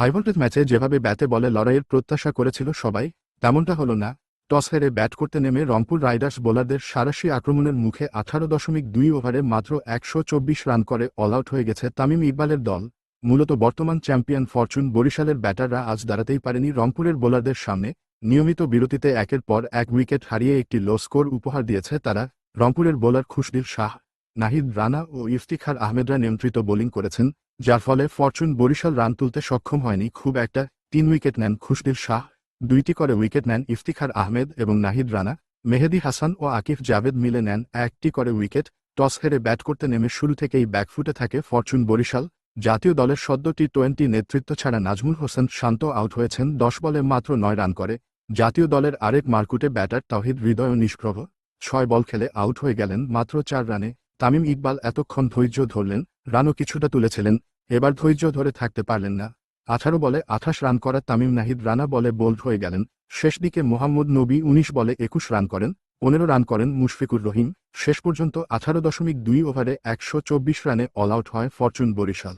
High voltage ম্যাচে যেভাবে ব্যাটে বলে লড়াইয়ের প্রত্যাশা করেছিল সবাই, তেমনটা হলো না। টস হেরে ব্যাট করতে নেমে রংপুর রাইডার্স বোলারদের সাঁড়াশি আক্রমণের মুখে 18.2 ওভারে মাত্র 124 রান করে অল আউট হয়ে গেছে তামিম ইকবালের দল। মূলত বর্তমান চ্যাম্পিয়ন ফরচুন বরিশালের ব্যাটাররা আজ দাঁড়াতেই পারেনি রংপুরের বোলারদের সামনে। নিয়মিত বিরতিতে একের পর এক উইকেট হারিয়ে একটি লো স্কোর উপহার দিয়েছে তারা। রংপুরের বোলার খুশদিল শাহ, নাহিদ রানা ও ইফতিখার আহমেদরা নিয়ন্ত্রিত বোলিং করেছেন, যার ফলে ফরচুন বরিশাল রান তুলতে সক্ষম হয়নি খুব একটা। 3 উইকেট নেন খুশদিল শাহ, 2টি করে উইকেট নেন ইফতিখার আহমেদ এবং নাহিদ রানা। মেহেদী হাসান ও আকিফ জাভেদ মিলে নেন 1টি করে উইকেট। টস হেরে ব্যাট করতে নেমে শুরু থেকেই ব্যাকফুটে থাকে ফরচুন বরিশাল। জাতীয় দলের সদ্য টি-20 নেতৃত্ব ছাড়া নাজমুল হোসেন শান্ত আউট হয়েছেন 10 বলে মাত্র 9 রান করে। জাতীয় দলের আরেক মারকুটে ব্যাটার তাওহিদ হৃদয় নিষ্প্রভ 6 বল খেলে আউট হয়ে গেলেন মাত্র 4 রানে। তামিম ইকবাল এতক্ষণ ধৈর্য ধরলেন, রানও কিছুটা তুলেছিলেন, এবার ধৈর্য ধরে থাকতে পারলেন না। 18 বলে 28 রান করা তামিম নাহিদ রানা বলে বোল্ড হয়ে গেলেন। শেষ দিকে মোহাম্মদ নবী 19 বলে 21 রান করেন, 15 রান করেন মুশফিকুর রহিম। শেষ পর্যন্ত 18.2 ওভারে 124 রানে অল আউট হয় ফরচুন বরিশাল।